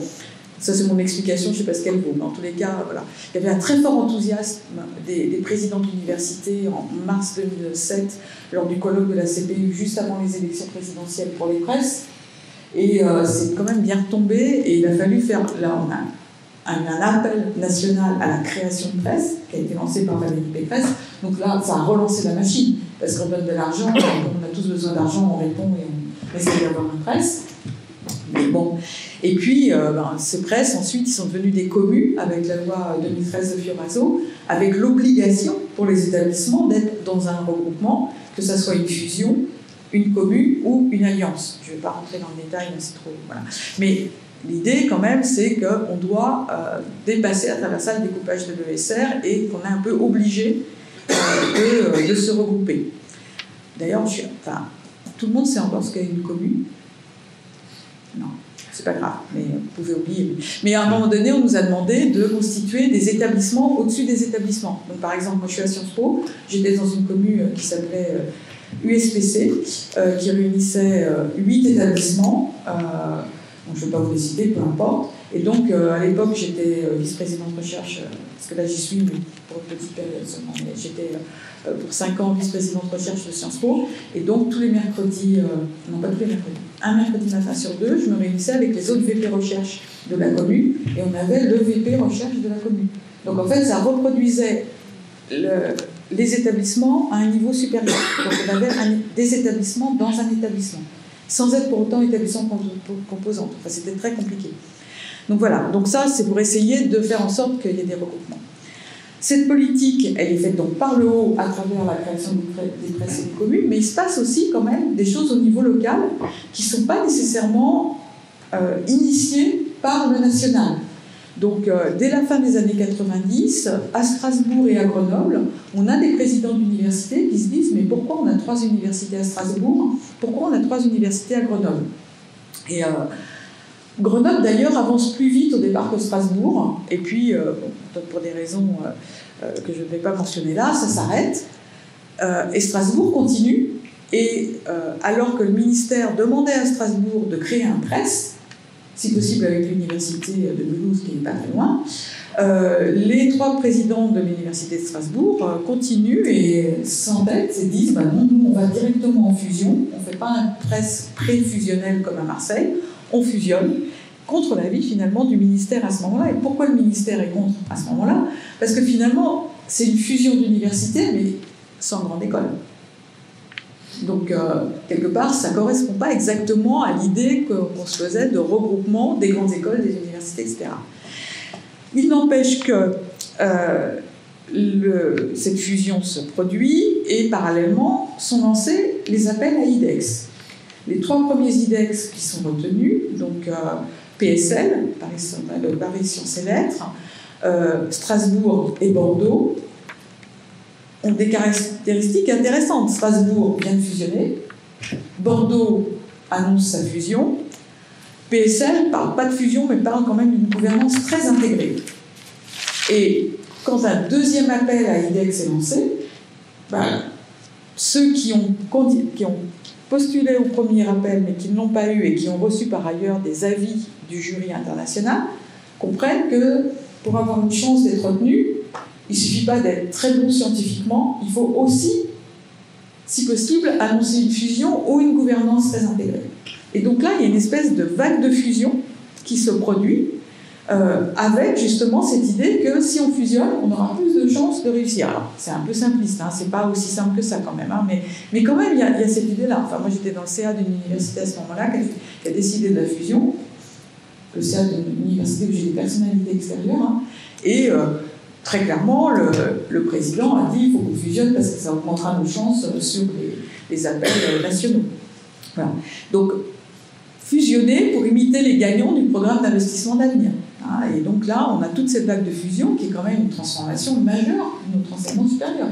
ça c'est mon explication, je ne sais pas ce qu'elle vaut, mais en tous les cas, voilà. Il y avait un très fort enthousiasme des présidents d'université en mars 2007, lors du colloque de la CPU, juste avant les élections présidentielles pour les presses. Et c'est quand même bien retombé, et il a fallu faire, là on a un appel national à la création de presse, qui a été lancé par Valérie Pécresse. Donc là, ça a relancé la machine, parce qu'on donne de l'argent, comme on a tous besoin d'argent, on répond et on essaie d'avoir une presse. Mais bon. Et puis, ces presses, ensuite, ils sont devenus des communes, avec la loi 2013 de Fioraso, avec l'obligation pour les établissements d'être dans un regroupement, que ça soit une fusion, une commune ou une alliance. Je ne vais pas rentrer dans le détail, mais c'est trop... Voilà. Mais l'idée, quand même, c'est qu'on doit dépasser à travers ça le découpage de l'ESR et qu'on est un peu obligé de se regrouper. D'ailleurs, tout le monde sait encore ce qu'est une commune. Non, c'est pas grave, mais vous pouvez oublier. Mais à un moment donné, on nous a demandé de constituer des établissements au-dessus des établissements. Donc, par exemple, moi, je suis à Sciences Po, j'étais dans une commune qui s'appelait USPC, qui réunissait 8 établissements. Donc, je ne vais pas vous les citer, peu importe. Et donc, à l'époque, j'étais vice-présidente de recherche, parce que là, j'y suis, mais pour une petite période seulement. Mais j'étais pour 5 ans vice-présidente de recherche de Sciences Po. Et donc, tous les mercredis, non pas tous les mercredis, un mercredi matin sur 2, je me réunissais avec les autres VP recherche de la commune, et on avait le VP recherche de la commune. Donc, en fait, ça reproduisait les établissements à un niveau supérieur. Donc, on avait des établissements dans un établissement, sans être pour autant établissement composante. Enfin, c'était très compliqué. Donc voilà, donc ça, c'est pour essayer de faire en sorte qu'il y ait des regroupements. Cette politique, elle est faite donc par le haut à travers la création des presses et des communes, mais il se passe aussi quand même des choses au niveau local qui ne sont pas nécessairement initiées par le national. Donc, dès la fin des années 90, à Strasbourg et à Grenoble, on a des présidents d'universités qui se disent « Mais pourquoi on a 3 universités à Strasbourg? Pourquoi on a 3 universités à Grenoble ?» Et Grenoble, d'ailleurs, avance plus vite au départ que Strasbourg. Et puis, pour des raisons que je ne vais pas mentionner là, ça s'arrête. Et Strasbourg continue. Et alors que le ministère demandait à Strasbourg de créer un press, si possible avec l'université de Mulhouse qui n'est pas très loin, les 3 présidents de l'université de Strasbourg continuent et s'entêtent et disent bah non, nous on va directement en fusion, on ne fait pas un press pré-fusionnel comme à Marseille, on fusionne, contre l'avis finalement du ministère à ce moment-là. Et pourquoi le ministère est contre à ce moment-là? Parce que finalement, c'est une fusion d'universités, mais sans grande école. Donc, quelque part, ça ne correspond pas exactement à l'idée qu'on se faisait de regroupement des grandes écoles, des universités, etc. Il n'empêche que cette fusion se produit et parallèlement sont lancés les appels à IDEX. Les 3 premiers IDEX qui sont retenus, donc PSL, Paris Sciences et Lettres, Strasbourg et Bordeaux, ont des caractéristiques intéressantes. Strasbourg vient de fusionner, Bordeaux annonce sa fusion, PSL ne parle pas de fusion, mais parle quand même d'une gouvernance très intégrée. Et quand un deuxième appel à IDEX est lancé, ce ceux qui ont postulé au premier appel mais qui ne l'ont pas eu et qui ont reçu par ailleurs des avis du jury international comprennent que pour avoir une chance d'être retenu, il ne suffit pas d'être très bon scientifiquement, il faut aussi, si possible, annoncer une fusion ou une gouvernance très intégrée. Et donc là, il y a une espèce de vague de fusion qui se produit avec justement cette idée que si on fusionne, on aura plus de chances de réussir. Alors, c'est un peu simpliste, hein, c'est pas aussi simple que ça quand même, hein, mais quand même, il y a cette idée-là. Enfin, moi, j'étais dans le CA d'une université à ce moment-là qui a décidé de la fusion, le CA d'une université où j'ai des personnalités extérieures, hein, et très clairement, le président a dit il faut qu'on fusionne parce que ça augmentera nos chances sur les appels nationaux. Voilà. Donc, fusionner pour imiter les gagnants du programme d'investissement d'avenir. Et donc là, on a toute cette vague de fusion qui est quand même une transformation majeure de notre enseignement supérieur.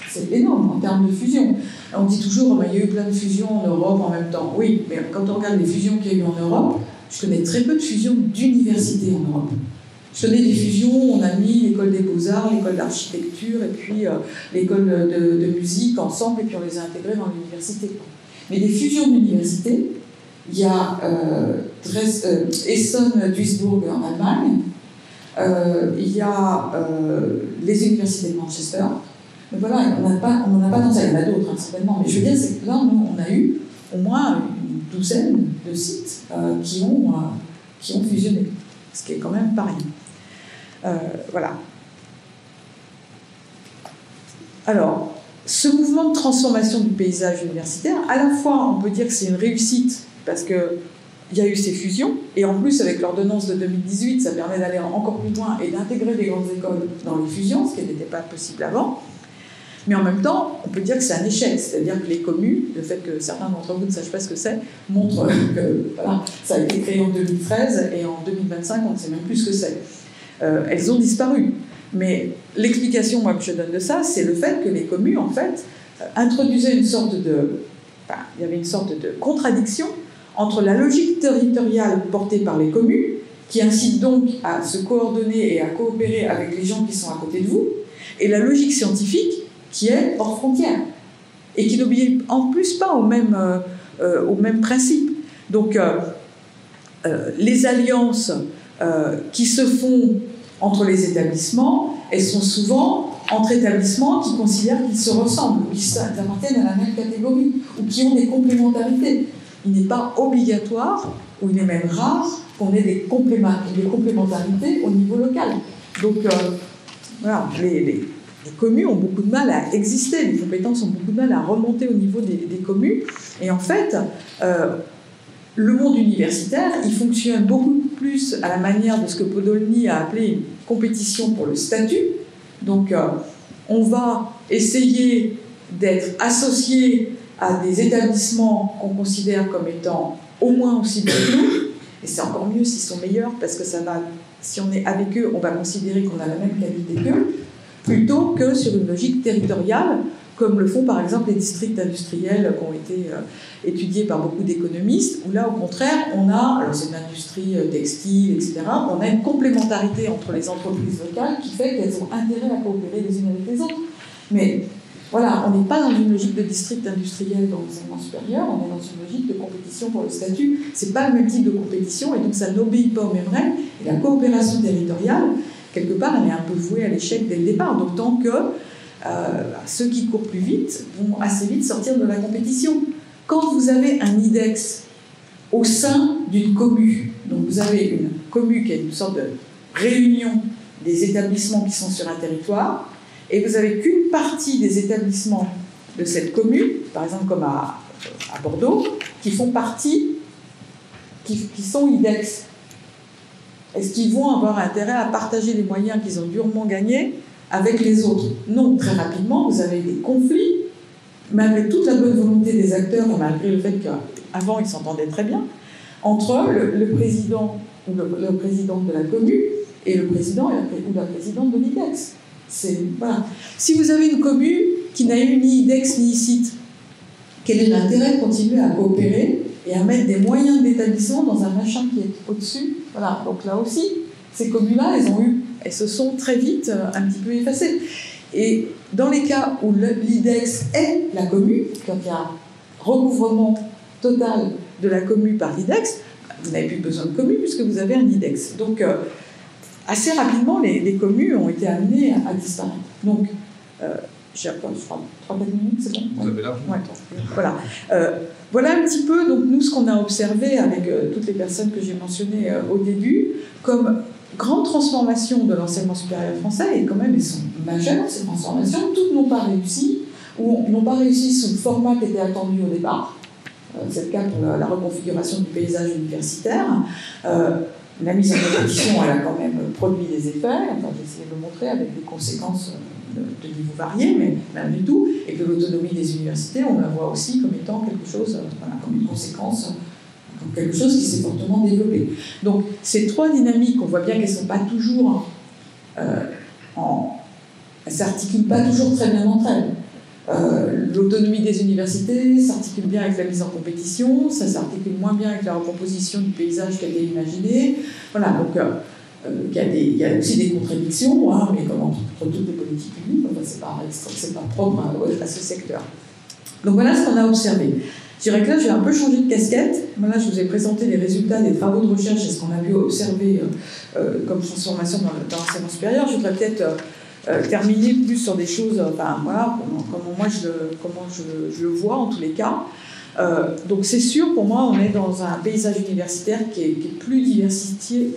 C'est énorme en termes de fusion. On dit toujours il y a eu plein de fusions en Europe en même temps. Oui, mais quand on regarde les fusions qu'il y a eu en Europe, je connais très peu de fusions d'universités en Europe. Je connais des fusions où on a mis l'école des beaux-arts, l'école d'architecture et puis l'école de musique ensemble et puis on les a intégrés dans l'université. Mais des fusions d'universités, il y a Essen-Duisburg en Allemagne, il y a les universités de Manchester. Mais voilà, on n'en a pas tant ça, il y en a d'autres, hein, certainement. Mais je veux dire, c'est que là, nous, on a eu au moins une douzaine de sites qui ont fusionné, ce qui est quand même pas rien. Voilà. Alors, ce mouvement de transformation du paysage universitaire, à la fois, on peut dire que c'est une réussite, parce qu'il y a eu ces fusions, et en plus, avec l'ordonnance de 2018, ça permet d'aller encore plus loin et d'intégrer des grandes écoles dans les fusions, ce qui n'était pas possible avant. Mais en même temps, on peut dire que c'est un échec, c'est-à-dire que les communes, le fait que certains d'entre vous ne sachent pas ce que c'est, montre que voilà, ça a été créé en 2013, et en 2025, on ne sait même plus ce que c'est. Elles ont disparu. Mais l'explication, moi, que je donne de ça, c'est le fait que les communes, en fait, introduisaient il y avait une sorte de contradiction entre la logique territoriale portée par les communes, qui incite donc à se coordonner et à coopérer avec les gens qui sont à côté de vous, et la logique scientifique qui est hors frontière, et qui n'obéit en plus pas au même principe. Donc, les alliances qui se font entre les établissements, elles sont souvent entre établissements qui considèrent qu'ils se ressemblent, ou qui appartiennent à la même catégorie, ou qui ont des complémentarités. Il n'est pas obligatoire, ou il est même rare, qu'on ait des complémentarités au niveau local. Donc, voilà, les communes ont beaucoup de mal à exister, les compétences ont beaucoup de mal à remonter au niveau des communes. Et en fait, le monde universitaire, il fonctionne beaucoup plus à la manière de ce que Podolny a appelé une compétition pour le statut. Donc, on va essayer d'être associé à des établissements qu'on considère comme étant au moins aussi bien que nous, et c'est encore mieux s'ils sont meilleurs, parce que si on est avec eux, on va considérer qu'on a la même qualité qu'eux, plutôt que sur une logique territoriale, comme le font par exemple les districts industriels qui ont été étudiés par beaucoup d'économistes, où là au contraire on a, alors c'est une industrie textile, etc., on a une complémentarité entre les entreprises locales qui fait qu'elles ont intérêt à coopérer les unes avec les autres. Mais voilà, on n'est pas dans une logique de district industriel dans l'enseignement supérieur, on est dans une logique de compétition pour le statut. C'est pas le même type de compétition et donc ça n'obéit pas aux mêmes règles. Et la coopération territoriale, quelque part, elle est un peu vouée à l'échec dès le départ, d'autant que ceux qui courent plus vite vont assez vite sortir de la compétition. Quand vous avez un IDEX au sein d'une commune, donc vous avez une commune qui est une sorte de réunion des établissements qui sont sur un territoire, et vous n'avez qu'une partie des établissements de cette commune, par exemple comme à Bordeaux, qui font partie, qui sont IDEX. Est-ce qu'ils vont avoir intérêt à partager les moyens qu'ils ont durement gagnés avec les autres? Non, très rapidement, vous avez des conflits, malgré toute la bonne volonté des acteurs, malgré le fait qu'avant ils s'entendaient très bien, entre le président ou le président de la commune et le président ou la présidente de l'IDEX. Voilà. Si vous avez une commune qui n'a eu ni IDEX ni ICIT, quel est l'intérêt de continuer à coopérer et à mettre des moyens d'établissement dans un machin qui est au-dessus? Voilà. Donc là aussi, ces communes-là, elles se sont très vite un petit peu effacées. Et dans les cas où l'IDEX est la commu, quand il y a recouvrement total de la commu par l'IDEX, vous n'avez plus besoin de commu puisque vous avez un IDEX. Donc, assez rapidement, les communes ont été amenées à disparaître. Donc, j'ai encore 3-4 minutes, c'est bon? Vous avez l'argent. Ouais, voilà. Voilà un petit peu, donc, nous, ce qu'on a observé avec toutes les personnes que j'ai mentionnées au début, comme grande transformation de l'enseignement supérieur français, et quand même, elles sont majeures, ces transformations. Toutes n'ont pas réussi, ou n'ont pas réussi sous le format qui était attendu au départ. C'est le cas pour la reconfiguration du paysage universitaire. La mise en compétition, elle a quand même produit des effets, enfin, j'ai essayé de le montrer avec des conséquences de niveau variés, mais malgré tout, et que l'autonomie des universités, on la voit aussi comme étant quelque chose, voilà, comme une conséquence, comme quelque chose qui s'est fortement développé. Donc, ces trois dynamiques, on voit bien qu'elles ne sont pas toujours elles ne s'articulent pas toujours très bien entre elles. L'autonomie des universités s'articule bien avec la mise en compétition, ça s'articule moins bien avec la recomposition du paysage qui a été imaginé. Voilà, donc il y a aussi des contradictions, hein, mais comme entre toutes les politiques publiques, enfin, c'est pas propre à ce secteur. Donc voilà ce qu'on a observé. Je dirais que là, j'ai un peu changé de casquette. Voilà, je vous ai présenté les résultats des travaux de recherche et ce qu'on a pu observer comme transformation dans l'enseignement supérieur. Je voudrais peut-être terminer plus sur des choses, enfin voilà, comment je le vois en tous les cas. Donc c'est sûr, pour moi, on est dans un paysage universitaire qui est plus diversifié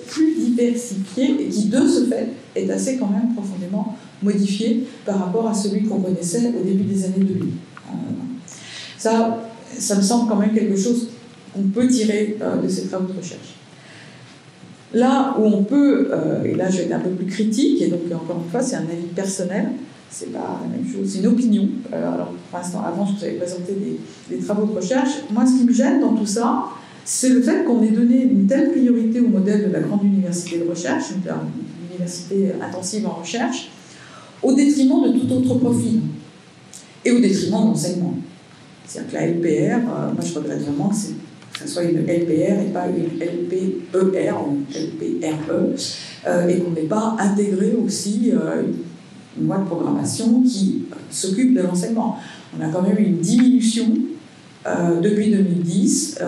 et qui, de ce fait, est assez quand même profondément modifié par rapport à celui qu'on connaissait au début des années 2000. Ça me semble quand même quelque chose qu'on peut tirer de ces travaux de recherche. Là où on peut, et là je vais être un peu plus critique, et donc encore une fois c'est un avis personnel, c'est pas la même chose, c'est une opinion. Alors pour l'instant, avant je vous avais présenté des travaux de recherche. Moi ce qui me gêne dans tout ça, c'est le fait qu'on ait donné une telle priorité au modèle de la grande université de recherche, une université intensive en recherche, au détriment de tout autre profil, et au détriment de l'enseignement. C'est-à-dire que la LPR, moi je regrette vraiment que ça soit une LPR et pas une LPER ou une LPRE, et qu'on n'ait pas intégré aussi une loi de programmation qui s'occupe de l'enseignement. On a quand même eu une diminution depuis 2010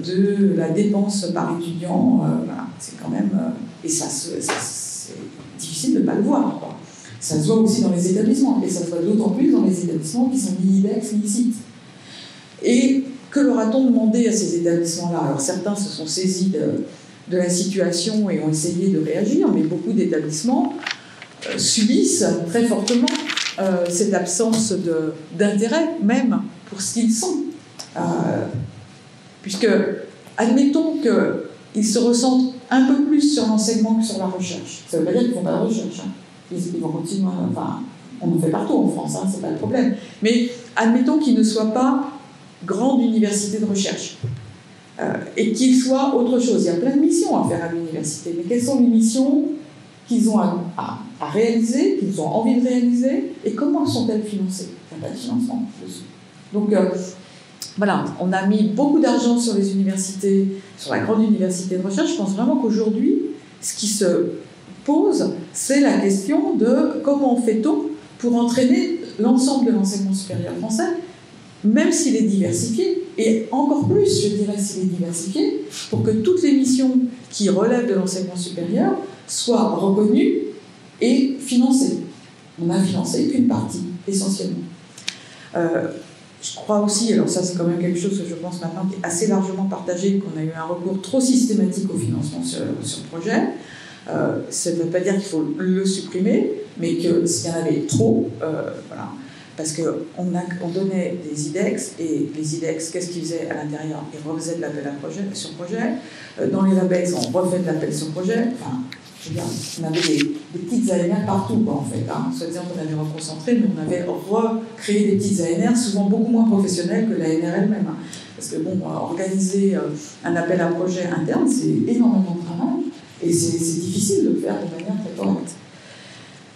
de la dépense par étudiant. Voilà, c'est quand même... et ça c'est difficile de ne pas le voir, quoi. Ça se voit aussi dans les établissements, et ça se voit d'autant plus dans les établissements qui sont ni IDEX ni CIT. Et que leur a-t-on demandé à ces établissements-là? Alors certains se sont saisis de la situation et ont essayé de réagir, mais beaucoup d'établissements subissent très fortement cette absence d'intérêt même pour ce qu'ils sont. Puisque, admettons qu'ils se ressentent un peu plus sur l'enseignement que sur la recherche. Ça ne veut pas dire qu'ils ne font pas de recherche. Hein. Ils vont continuer, enfin, on en fait partout en France, hein, c'est pas le problème. Mais admettons qu'ils ne soient pas grande université de recherche et qu'ils soient autre chose. Il y a plein de missions à faire à l'université, mais quelles sont les missions qu'ils ont à réaliser, qu'ils ont envie de réaliser, et comment sont-elles financées? Il n'y a pas de financement dessus. Donc voilà, on a mis beaucoup d'argent sur les universités, sur la grande université de recherche. Je pense vraiment qu'aujourd'hui, ce qui se pose, c'est la question de comment fait-on pour entraîner l'ensemble de l'enseignement supérieur français, même s'il est diversifié, et encore plus, je dirais, s'il est diversifié, pour que toutes les missions qui relèvent de l'enseignement supérieur soient reconnues et financées. On n'a financé qu'une partie, essentiellement. Je crois aussi, alors ça c'est quand même quelque chose que je pense maintenant qui est assez largement partagé, qu'on a eu un recours trop systématique au financement sur le projet. Ça ne veut pas dire qu'il faut le supprimer, mais que s'il y en avait trop, voilà. Parce qu'on donnait des IDEX, et les IDEX, qu'est-ce qu'ils faisaient à l'intérieur? Ils refaisaient de l'appel à projet, sur projet. Dans les ABEX, on refait de l'appel sur projet. Enfin, je veux dire, on avait des petites ANR partout, quoi, en fait. Hein. Soit-disant qu'on avait reconcentré, mais on avait recréé des petites ANR, souvent beaucoup moins professionnelles que l'ANR elle-même. Hein. Parce que, bon, organiser un appel à projet interne, c'est énormément de travail, et c'est difficile de le faire de manière très correcte.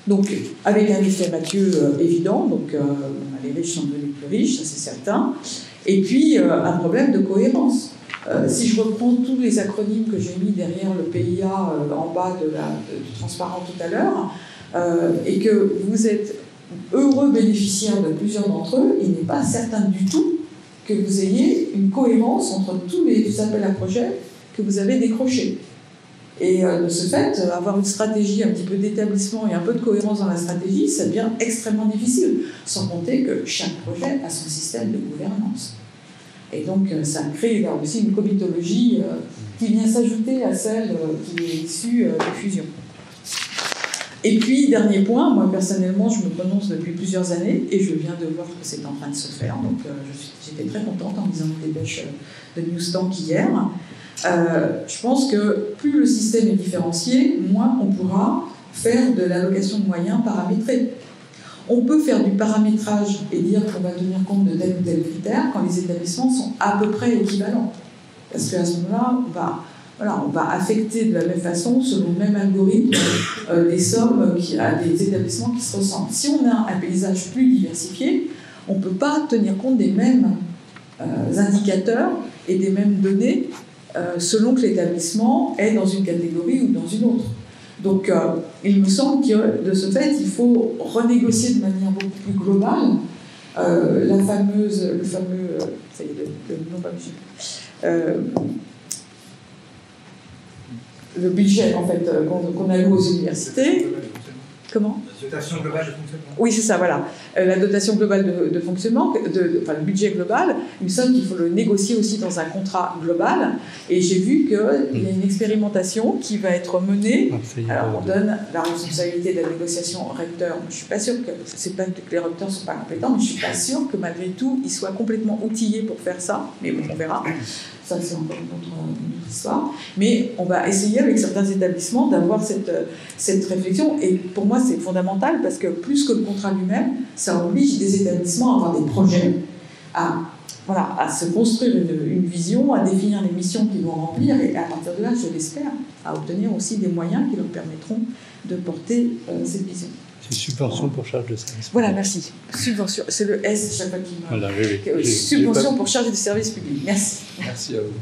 Donc, avec un effet Mathieu évident, donc les riches sont devenus plus riches, ça c'est certain, et puis un problème de cohérence. Si je reprends tous les acronymes que j'ai mis derrière le PIA en bas du transparent tout à l'heure, et que vous êtes heureux bénéficiaires de plusieurs d'entre eux, il n'est pas certain du tout que vous ayez une cohérence entre tous les appels à projets que vous avez décrochés. Et de ce fait, avoir une stratégie, un petit peu d'établissement et un peu de cohérence dans la stratégie, ça devient extrêmement difficile, sans compter que chaque projet a son système de gouvernance. Et donc, ça crée là aussi une comitologie qui vient s'ajouter à celle qui est issue des fusions. Et puis, dernier point, moi personnellement, je me prononce depuis plusieurs années et je viens de voir que c'est en train de se faire. Donc, j'étais très contente en lisant une dépêche de Newstank hier. Je pense que plus le système est différencié, moins on pourra faire de l'allocation de moyens paramétrée. On peut faire du paramétrage et dire qu'on va tenir compte de tel ou tel critère quand les établissements sont à peu près équivalents. Parce qu'à ce moment-là, on va affecter de la même façon, selon le même algorithme, des sommes à des établissements qui se ressemblent. Si on a un paysage plus diversifié, on ne peut pas tenir compte des mêmes indicateurs et des mêmes données selon que l'établissement est dans une catégorie ou dans une autre. Donc, il me semble que, de ce fait, il faut renégocier de manière beaucoup plus globale le fameux, ça y est, non pas le budget, en fait, qu'on alloue aux universités. Comment ? La dotation globale de fonctionnement. Oui, c'est ça, voilà. La dotation globale de fonctionnement, enfin le budget global, il me semble qu'il faut le négocier aussi dans un contrat global. Et j'ai vu qu'il y a une expérimentation qui va être menée. Alors, on donne la responsabilité de la négociation au recteur. Je ne suis pas sûre que, c'est pas que les recteurs ne sont pas compétents, mais je ne suis pas sûre que malgré tout, ils soient complètement outillés pour faire ça. Mais bon, on verra. Ça, c'est encore une autre histoire. Mais on va essayer avec certains établissements d'avoir cette réflexion. Et pour moi, c'est fondamental parce que plus que le contrat lui-même, ça oblige des établissements à avoir des projets, à se construire une vision, à définir les missions qu'ils vont remplir et à partir de là, je l'espère, à obtenir aussi des moyens qui leur permettront de porter cette vision. C'est subvention pour charge de service. Voilà, merci. Subvention, c'est le S chaque fois qu'il me... Voilà, Subvention pour charge de service public. Merci. Merci à vous.